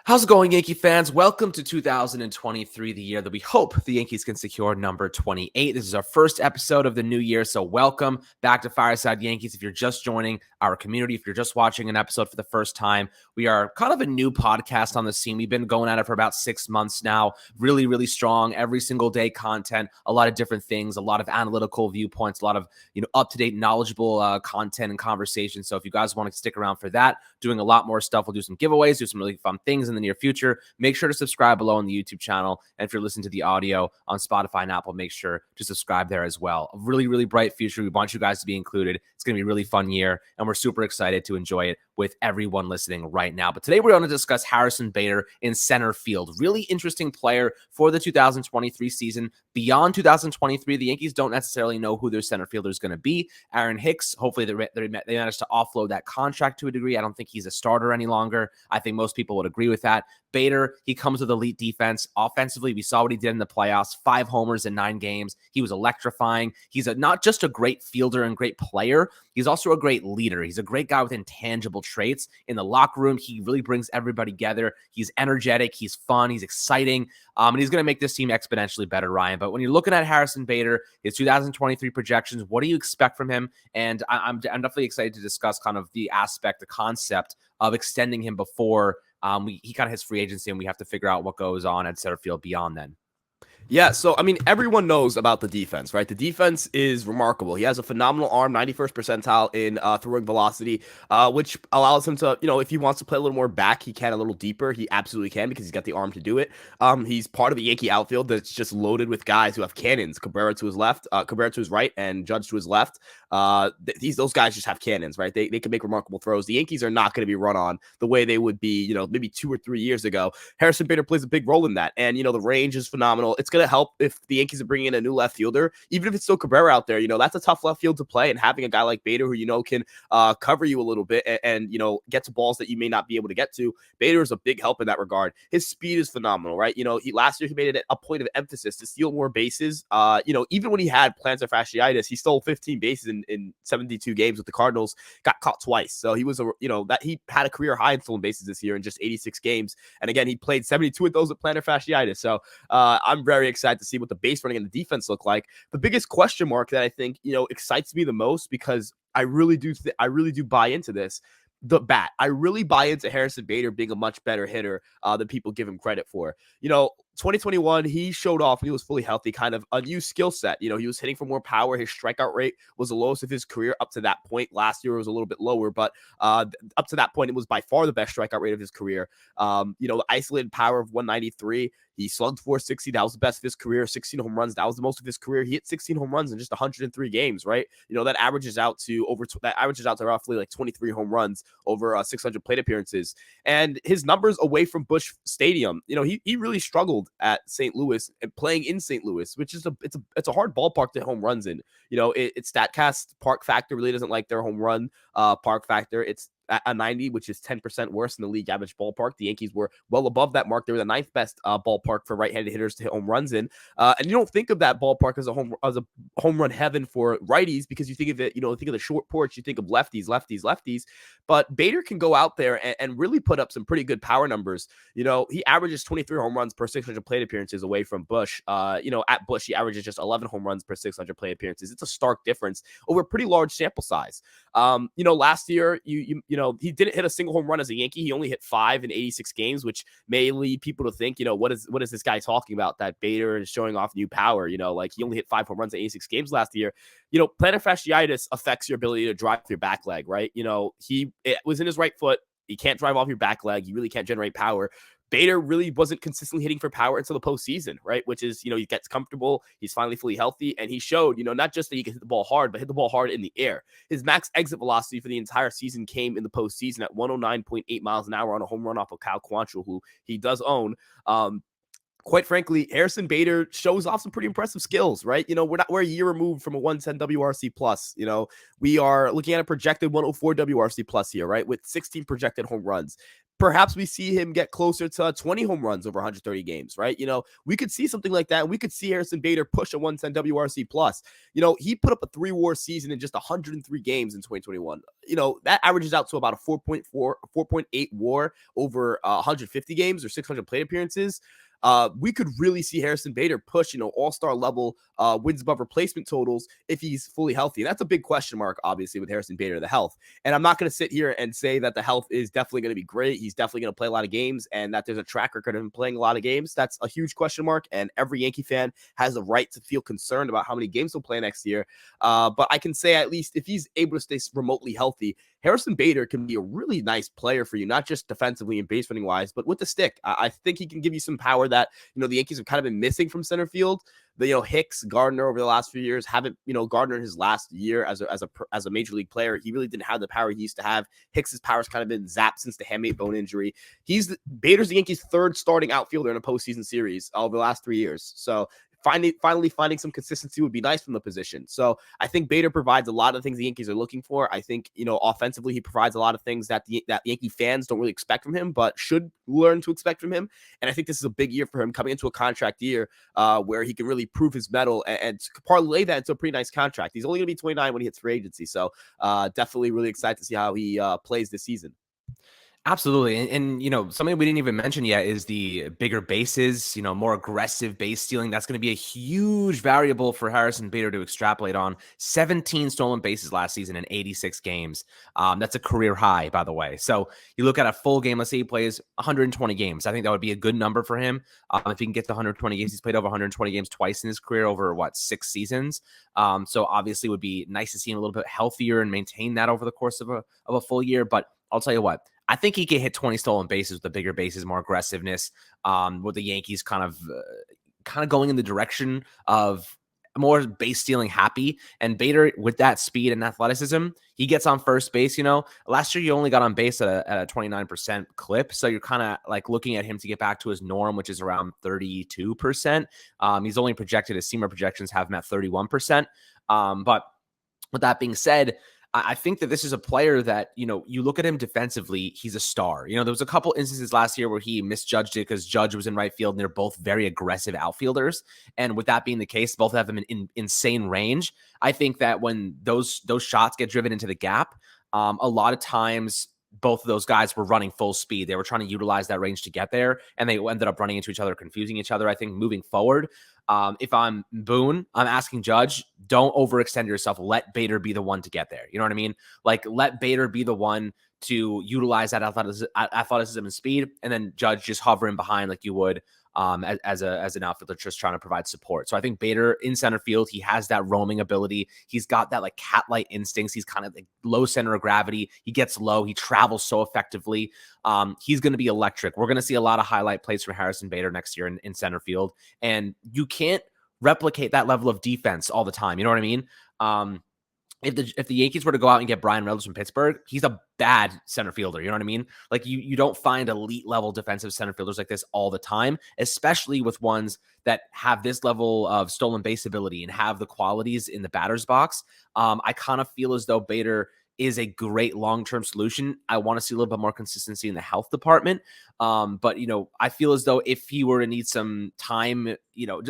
How's it going, Yankee fans? Welcome to 2023, the year that we hope the Yankees can secure number 28. This is our first episode of the new year, so welcome back to Fireside Yankees. If you're just joining our community, if you're just watching an episode for the first time, we are kind of a new podcast on the scene. We've been going at it for about 6 months now. Really, really strong, every single day content, a lot of different things, a lot of analytical viewpoints, a lot of up-to-date, knowledgeable content and conversation. So if you guys want to stick around for that, doing a lot more stuff. We'll do some giveaways, do some really fun things in the near future. Make sure to subscribe below on the YouTube channel. And if you're listening to the audio on Spotify and Apple, make sure to subscribe there as well. A really, really bright future. We want you guys to be included. It's going to be a really fun year, and we're super excited to enjoy it with everyone listening right now. But today we're going to discuss Harrison Bader in center field. Really interesting player for the 2023 season. Beyond 2023, the Yankees don't necessarily know who their center fielder is going to be. Aaron Hicks, hopefully they managed to offload that contract to a degree. I don't think he's a starter any longer. I think most people would agree with that. Bader, he comes with elite defense. Offensively, we saw what he did in the playoffs, 5 homers in 9 games. He was electrifying. He's not just a great fielder and great player, he's also a great leader. He's a great guy with intangible traits. In the locker room, he really brings everybody together. He's energetic, he's fun, he's exciting, and he's going to make this team exponentially better, Ryan. But when you're looking at Harrison Bader, his 2023 projections, what do you expect from him? And I'm definitely excited to discuss kind of the concept of extending him before he kind of hits free agency, and we have to figure out what goes on at center field beyond then. Yeah, so, I mean, everyone knows about the defense, right? The defense is remarkable. He has a phenomenal arm, 91st percentile in throwing velocity, which allows him to, if he wants to play a little more back, he can a little deeper. He absolutely can because he's got the arm to do it. He's part of a Yankee outfield that's just loaded with guys who have cannons. Cabrera to his left, Cabrera to his right, and Judge to his left. Those guys just have cannons, right? They can make remarkable throws. The Yankees are not going to be run on the way they would be, maybe 2 or 3 years ago. Harrison Bader plays a big role in that. And, the range is phenomenal. It's going to help if the Yankees are bringing in a new left fielder, even if it's still Cabrera out there. That's a tough left field to play, and having a guy like Bader who can cover you a little bit and get to balls that you may not be able to get to. Bader is a big help in that regard. His speed is phenomenal, right? Last year he made it a point of emphasis to steal more bases. Even when he had plantar fasciitis, he stole 15 bases in 72 games with the Cardinals. Got caught twice, so he was he had a career high in stolen bases this year in just 86 games. And again, he played 72 of those with plantar fasciitis. So I'm very excited to see what the base running and the defense look like. The biggest question mark that I think excites me the most, because I really do buy into this, the bat. I really buy into Harrison Bader being a much better hitter than people give him credit for. 2021, he showed off when he was fully healthy, kind of a new skill set. He was hitting for more power. His strikeout rate was the lowest of his career up to that point. Last year it was a little bit lower, but up to that point, it was by far the best strikeout rate of his career. The isolated power of 193. He slugged 460. That was the best of his career. 16 home runs. That was the most of his career. He hit 16 home runs in just 103 games, right? That averages out to roughly like 23 home runs over 600 plate appearances. And his numbers away from Busch Stadium, he really struggled at St. Louis and playing in St. Louis, which is it's a hard ballpark to hit home runs in. It's StatCast park factor really doesn't like their home run park factor. It's a 90, which is 10% worse than the league average ballpark. The Yankees were well above that mark. They were the 9th best ballpark for right-handed hitters to hit home runs in. And you don't think of that ballpark as a home run heaven for righties, because you think of it, think of the short porch, you think of lefties. But Bader can go out there and really put up some pretty good power numbers. He averages 23 home runs per 600 plate appearances away from Busch. At Busch, he averages just 11 home runs per 600 plate appearances. It's a stark difference over a pretty large sample size. Last year, he didn't hit a single home run as a Yankee. He only hit 5 in 86 games, which may lead people to think, what is this guy talking about, that Bader is showing off new power? Like he only hit 5 home runs in 86 games last year. Plantar fasciitis affects your ability to drive your back leg, right? It was in his right foot. He can't drive off your back leg. He really can't generate power. Bader really wasn't consistently hitting for power until the postseason, right? Which is, he gets comfortable. He's finally fully healthy. And he showed, not just that he can hit the ball hard, but hit the ball hard in the air. His max exit velocity for the entire season came in the postseason at 109.8 miles an hour on a home run off of Cal Quantrill, who he does own. Quite frankly, Harrison Bader shows off some pretty impressive skills, right? We're a year removed from a 110 WRC plus. We are looking at a projected 104 WRC plus here, right? With 16 projected home runs. perhaps we see him get closer to 20 home runs over 130 games, right? We could see something like that. We could see Harrison Bader push a 110 WRC plus. He put up a 3-WAR season in just 103 games in 2021. That averages out to about a 4.8 WAR over 150 games or 600 plate appearances. We could really see Harrison Bader push, all-star level wins above replacement totals if he's fully healthy. And that's a big question mark, obviously, with Harrison Bader, the health. And I'm not going to sit here and say that the health is definitely going to be great. He's definitely going to play a lot of games and that there's a track record of him playing a lot of games. That's a huge question mark. And every Yankee fan has the right to feel concerned about how many games he'll play next year. But I can say at least if he's able to stay remotely healthy, Harrison Bader can be a really nice player for you, not just defensively and base running wise, but with the stick. I think he can give you some power that, the Yankees have kind of been missing from center field. Hicks, Gardner over the last few years haven't, Gardner in his last year as a major league player, he really didn't have the power he used to have. Hicks's power's kind of been zapped since the hamate bone injury. Bader's the Yankees' third starting outfielder in a postseason series over the last 3 years. So finally finding some consistency would be nice from the position. So I think Bader provides a lot of things the Yankees are looking for. I think, offensively, he provides a lot of things that that Yankee fans don't really expect from him, but should learn to expect from him. And I think this is a big year for him coming into a contract year where he can really prove his mettle and parlay that into a pretty nice contract. He's only going to be 29 when he hits free agency. So definitely really excited to see how he plays this season. Absolutely. And something we didn't even mention yet is the bigger bases, more aggressive base stealing. That's going to be a huge variable for Harrison Bader to extrapolate on. 17 stolen bases last season in 86 games. That's a career high, by the way. So you look at a full game, let's say he plays 120 games. I think that would be a good number for him. If he can get to 120 games, he's played over 120 games twice in his career over 6 seasons. So obviously it would be nice to see him a little bit healthier and maintain that over the course of a full year. But I'll tell you what, I think he could hit 20 stolen bases with the bigger bases, more aggressiveness, with the Yankees kind of going in the direction of more base stealing happy. And Bader, with that speed and athleticism, he gets on first base. Last year you only got on base at a 29% clip. So you're kind of like looking at him to get back to his norm, which is around 32%. He's only projected, his SEMA projections have him at 31%. But with that being said, I think that this is a player that, you look at him defensively, he's a star. There was a couple instances last year where he misjudged it because Judge was in right field and they're both very aggressive outfielders. And with that being the case, both have them in insane range. I think that when those shots get driven into the gap, a lot of times both of those guys were running full speed. They were trying to utilize that range to get there, and they ended up running into each other, confusing each other. I think moving forward, if I'm Boone, I'm asking Judge, don't overextend yourself. Let Bader be the one to get there. You know what I mean? Like, let Bader be the one to utilize that athleticism and speed, and then Judge just hover in behind like you would as an outfielder just trying to provide support. So I think Bader in center field, he has that roaming ability. He's got that like cat-like instincts. He's kind of like low center of gravity. He gets low. He travels so effectively. He's going to be electric. We're going to see a lot of highlight plays from Harrison Bader next year in center field. And you can't replicate that level of defense all the time. You know what I mean? If the Yankees were to go out and get Brian Reynolds from Pittsburgh, he's a bad center fielder. You know what I mean? Like you don't find elite level defensive center fielders like this all the time, especially with ones that have this level of stolen base ability and have the qualities in the batter's box. I kind of feel as though Bader is a great long-term solution. I want to see a little bit more consistency in the health department. But, I feel as though if he were to need some time,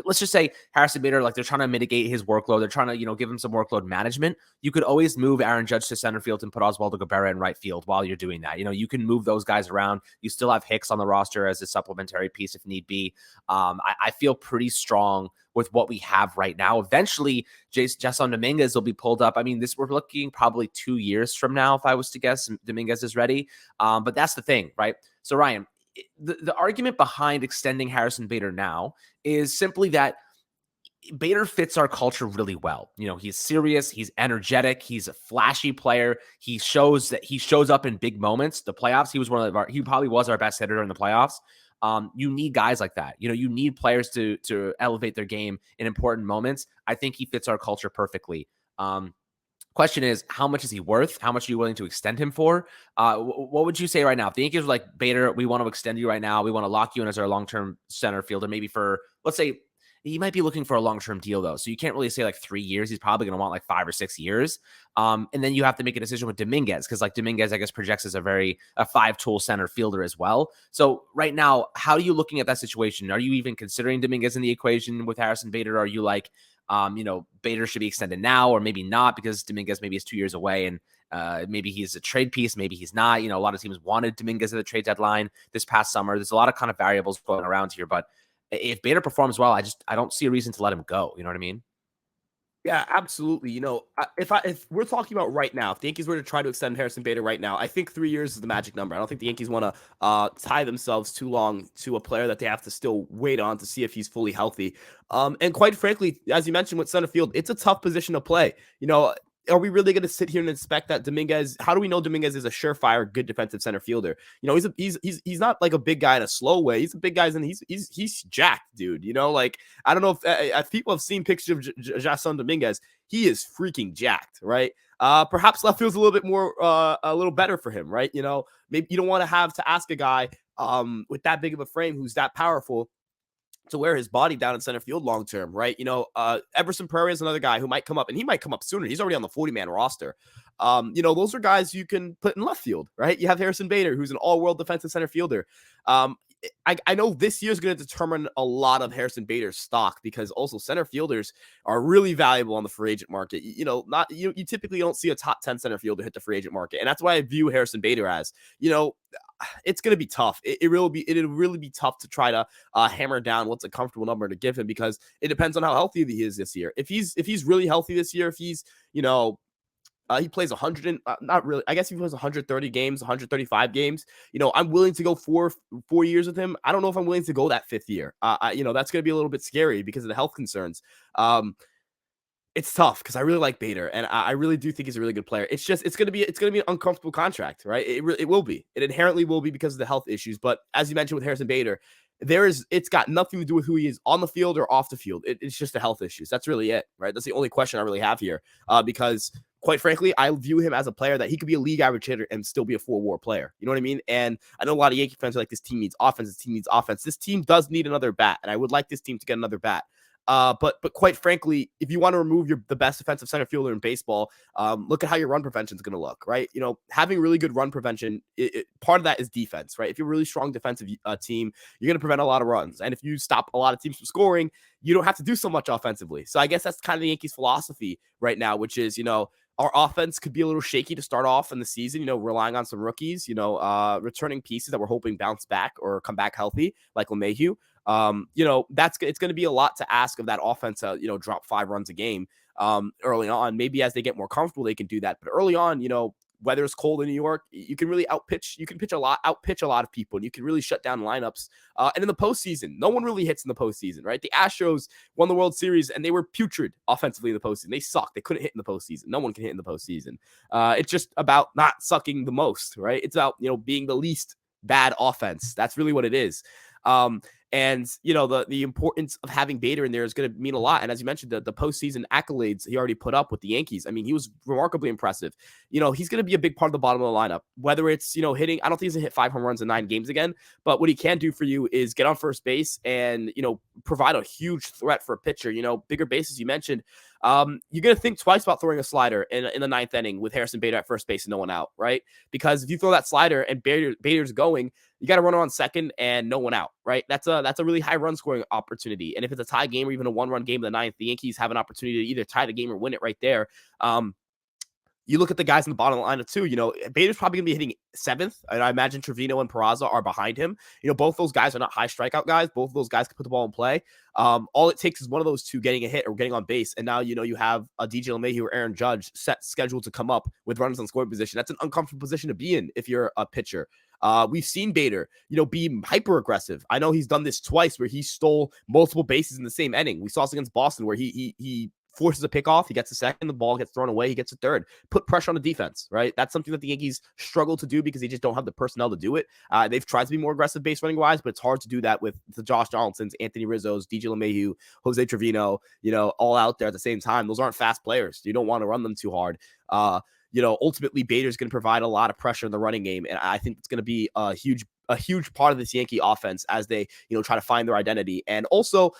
let's just say Harrison Bader, like they're trying to mitigate his workload. They're trying to, give him some workload management. You could always move Aaron Judge to center field and put Oswaldo Cabrera in right field while you're doing that. You can move those guys around. You still have Hicks on the roster as a supplementary piece if need be. I feel pretty strong with what we have right now. Eventually, Jason Dominguez will be pulled up. I mean, we're looking probably 2 years from now, if I was to guess, Dominguez is ready. But that's the thing, right? So, Ryan, the argument behind extending Harrison Bader now is simply that Bader fits our culture really well. He's serious, he's energetic, he's a flashy player. He shows up in big moments. The playoffs, he probably was our best hitter in the playoffs. You need guys like that. You need players to elevate their game in important moments. I think he fits our culture perfectly. Question is, how much is he worth? How much are you willing to extend him for? What would you say right now? If the Yankees were like, Bader, we want to extend you right now. We want to lock you in as our long-term center fielder, maybe for, let's say, He might be looking for a long-term deal though. So you can't really say like 3 years. He's probably going to want like 5 or 6 years. And then you have to make a decision with Dominguez because like Dominguez, I guess, projects as a five-tool center fielder as well. So right now, how are you looking at that situation? Are you even considering Dominguez in the equation with Harrison Bader? Or are you like, Bader should be extended now or maybe not because Dominguez maybe is 2 years away and maybe he's a trade piece, maybe he's not. A lot of teams wanted Dominguez at the trade deadline this past summer. There's a lot of kind of variables going around here, but if Bader performs well, I don't see a reason to let him go. You know what I mean? Yeah, absolutely. If we're talking about right now, if the Yankees were to try to extend Harrison Bader right now, I think 3 years is the magic number. I don't think the Yankees want to tie themselves too long to a player that they have to still wait on to see if he's fully healthy. And quite frankly, as you mentioned with center field, it's a tough position to play. Are we really going to sit here and expect that Dominguez? How do we know Dominguez is a surefire, good defensive center fielder? He's not like a big guy in a slow way. He's a big guy, and he's jacked, dude. I don't know if people have seen pictures of Jason Dominguez. He is freaking jacked, right? Perhaps left field's a little bit more, a little better for him, right? Maybe you don't want to have to ask a guy with that big of a frame who's that powerful to wear his body down in center field long term, right? Everson Prairie is another guy who might come up, and he might come up sooner. He's already on the 40-man roster. Those are guys you can put in left field, right? You have Harrison Bader, who's an all-world defensive center fielder. I know this year is going to determine a lot of Harrison Bader's stock because also center fielders are really valuable on the free agent market. You typically don't see a top 10 center fielder hit the free agent market, and that's why I view Harrison Bader as it's going to be tough. It'll really be tough to try to hammer down what's a comfortable number to give him because it depends on how healthy he is this year. If he's really healthy this year, if he's he plays 100 and not really. I guess he plays 130 games, 135 games. I'm willing to go four years with him. I don't know if I'm willing to go that fifth year. That's going to be a little bit scary because of the health concerns. It's tough because I really like Bader and I really do think he's a really good player. It's going to be an uncomfortable contract, right? It will be. It inherently will be because of the health issues. But as you mentioned with Harrison Bader, it's got nothing to do with who he is on the field or off the field. It's just the health issues. That's really it, right? That's the only question I really have here. Because quite frankly, I view him as a player that he could be a league average hitter and still be a 4-WAR player. You know what I mean? And I know a lot of Yankee fans are like, this team needs offense. This team needs offense. This team does need another bat, and I would like this team to get another bat. But quite frankly, if you want to remove the best defensive center fielder in baseball, look at how your run prevention is going to look, right? Having really good run prevention, part of that is defense, right? If you're a really strong defensive team, you're going to prevent a lot of runs. And if you stop a lot of teams from scoring, you don't have to do so much offensively. So I guess that's kind of the Yankees' philosophy right now, which is, our offense could be a little shaky to start off in the season, relying on some rookies, returning pieces that we're hoping bounce back or come back healthy, like LeMahieu. It's going to be a lot to ask of that offense to, drop 5 runs a game early on. Maybe as they get more comfortable, they can do that. But early on, weather is cold in New York. You can really outpitch a lot of people, and you can really shut down lineups. And in the postseason, no one really hits in the postseason, right? The Astros won the World Series, and they were putrid offensively in the postseason. They sucked. They couldn't hit in the postseason. No one can hit in the postseason. It's just about not sucking the most, right? It's about being the least bad offense. That's really what it is. And the importance of having Bader in there is going to mean a lot. And as you mentioned, the postseason accolades he already put up with the Yankees. I mean, he was remarkably impressive. He's going to be a big part of the bottom of the lineup. Whether it's hitting, I don't think he's going to hit 5 home runs in 9 games again. But what he can do for you is get on first base and provide a huge threat for a pitcher. Bigger bases you mentioned. You're going to think twice about throwing a slider in the 9th inning with Harrison Bader at first base and no one out, right? Because if you throw that slider and Bader's going, you got to run on second and no one out, right? That's a really high run scoring opportunity. And if it's a tie game or even a 1-run game in the 9th, the Yankees have an opportunity to either tie the game or win it right there. You look at the guys in the bottom of the lineup too. Bader's probably gonna be hitting 7th, and I imagine Trevino and Peraza are behind him. Both those guys are not high strikeout guys. Both of those guys can put the ball in play. All it takes is one of those two getting a hit or getting on base, and now you have a DJ LeMahieu or Aaron Judge scheduled to come up with runners on scoring position. That's an uncomfortable position to be in if you're a pitcher. We've seen Bader, be hyper aggressive. I know he's done this twice where he stole multiple bases in the same inning. We saw this against Boston where he forces a pickoff, he gets a second, the ball gets thrown away, he gets a third. Put pressure on the defense, right? That's something that the Yankees struggle to do because they just don't have the personnel to do it. They've tried to be more aggressive base running wise, but it's hard to do that with the Josh Donaldsons, Anthony Rizzo's, DJ LeMahieu, Jose Trevino, all out there at the same time. Those aren't fast players. You don't want to run them too hard. Ultimately Bader's going to provide a lot of pressure in the running game, and I think it's going to be a huge part of this Yankee offense as they, try to find their identity. And also,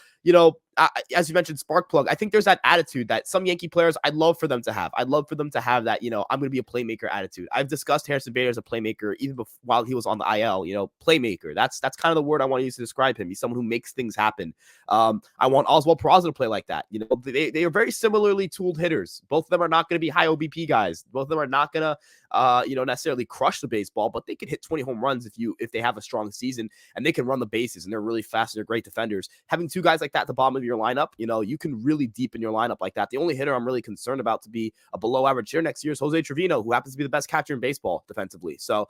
as you mentioned, spark plug. I think there's that attitude that some Yankee players I'd love for them to have. I'd love for them to have that, I'm going to be a playmaker attitude. I've discussed Harrison Bader as a playmaker even while he was on the IL, playmaker. That's kind of the word I want to use to describe him. He's someone who makes things happen. I want Oswald Peraza to play like that. They are very similarly tooled hitters. Both of them are not going to be high OBP guys. Both of them are not going to necessarily crush the baseball, but they can hit 20 home runs if they have a strong season, and they can run the bases, and they're really fast and they're great defenders. Having two guys like that at the bottom of your lineup, you can really deepen your lineup like that. The only hitter I'm really concerned about to be a below average hitter next year is Jose Trevino, who happens to be the best catcher in baseball defensively. So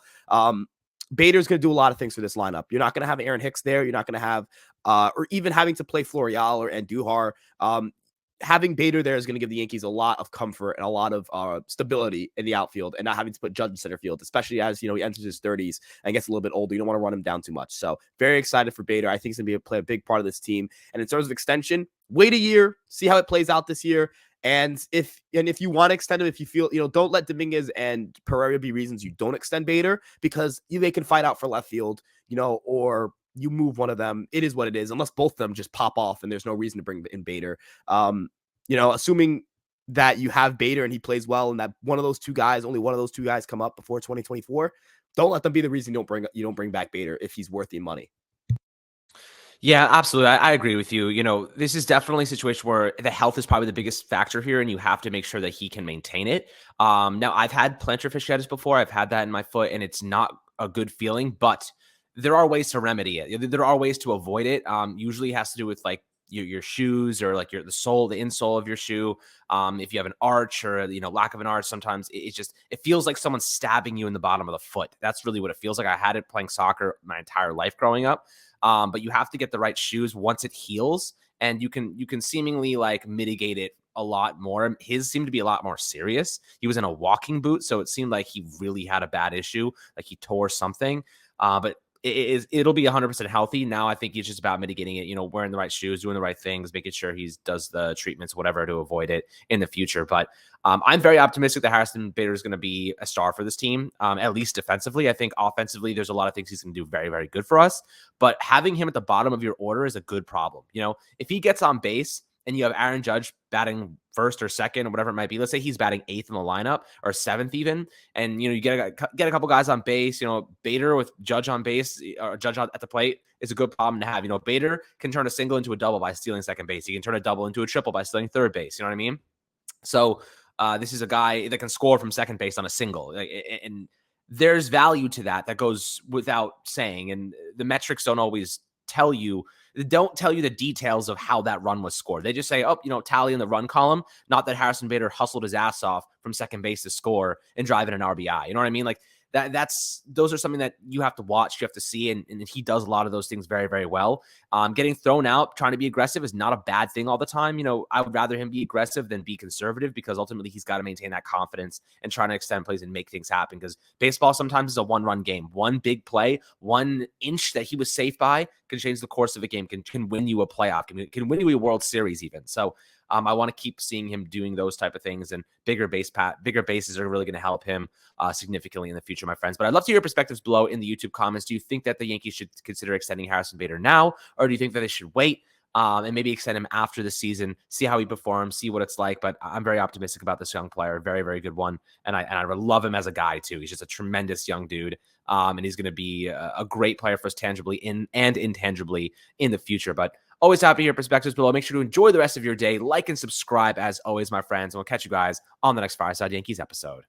Bader's going to do a lot of things for this lineup. You're not going to have Aaron Hicks there. You're not going to have, or even having to play Florial and Duhar. Having Bader there is going to give the Yankees a lot of comfort and a lot of stability in the outfield, and not having to put Judge in center field, especially as, he enters his 30s and gets a little bit older. You don't want to run him down too much. So very excited for Bader. I think he's going to play a big part of this team. And in terms of extension, wait a year, see how it plays out this year. And if you want to extend him, if you feel, don't let Dominguez and Pereira be reasons you don't extend Bader, because they can fight out for left field, or you move one of them. It is what it is, unless both of them just pop off and there's no reason to bring in Bader. Assuming that you have Bader and he plays well, and that only one of those two guys come up before 2024, don't let them be the reason you don't bring back Bader if he's worth the money. Yeah, absolutely. I agree with you. This is definitely a situation where the health is probably the biggest factor here, and you have to make sure that he can maintain it. Now, I've had plantar fasciitis before. I've had that in my foot, and it's not a good feeling, but there are ways to remedy it. There are ways to avoid it. Usually it has to do with like your shoes, or like the insole of your shoe. If you have an arch or lack of an arch, sometimes it feels like someone's stabbing you in the bottom of the foot. That's really what it feels like. I had it playing soccer my entire life growing up. But you have to get the right shoes once it heals, and you can seemingly like mitigate it a lot more. His seemed to be a lot more serious. He was in a walking boot, so it seemed like he really had a bad issue, like he tore something. But it'll be 100% healthy. Now I think it's just about mitigating it, wearing the right shoes, doing the right things, making sure he does the treatments, whatever, to avoid it in the future. But I'm very optimistic that Harrison Bader is going to be a star for this team, at least defensively. I think offensively, there's a lot of things he's going to do very, very good for us. But having him at the bottom of your order is a good problem. If he gets on base and you have Aaron Judge batting first or second or whatever it might be, let's say he's batting 8th in the lineup or 7th even, and you get a couple guys on base, Bader with Judge on base or Judge at the plate is a good problem to have. Bader can turn a single into a double by stealing second base. He can turn a double into a triple by stealing third base. You know what I mean? So this is a guy that can score from second base on a single, and there's value to that goes without saying. And the metrics don't always tell you the details of how that run was scored. They just say, tally in the run column, not that Harrison Bader hustled his ass off from second base to score and drive in an RBI. You know what I mean? Like those are something that you have to watch, you have to see, and he does a lot of those things very, very well. Getting thrown out, trying to be aggressive is not a bad thing all the time. I would rather him be aggressive than be conservative, because ultimately he's got to maintain that confidence and trying to extend plays and make things happen, because baseball sometimes is a one-run game. One big play, 1 inch that he was safe by can change the course of a game, can win you a playoff, can win you a World Series even. So I want to keep seeing him doing those type of things, and bigger bases are really going to help him significantly in the future, my friends. But I'd love to hear your perspectives below in the YouTube comments. Do you think that the Yankees should consider extending Harrison Bader now, or do you think that they should wait and maybe extend him after the season, see how he performs, see what it's like? But I'm very optimistic about this young player, very, very good one, and I love him as a guy too. He's just a tremendous young dude, and he's going to be a great player for us tangibly and intangibly in the future. But always happy to hear perspectives below. Make sure to enjoy the rest of your day. Like and subscribe as always, my friends. And we'll catch you guys on the next Fireside Yankees episode.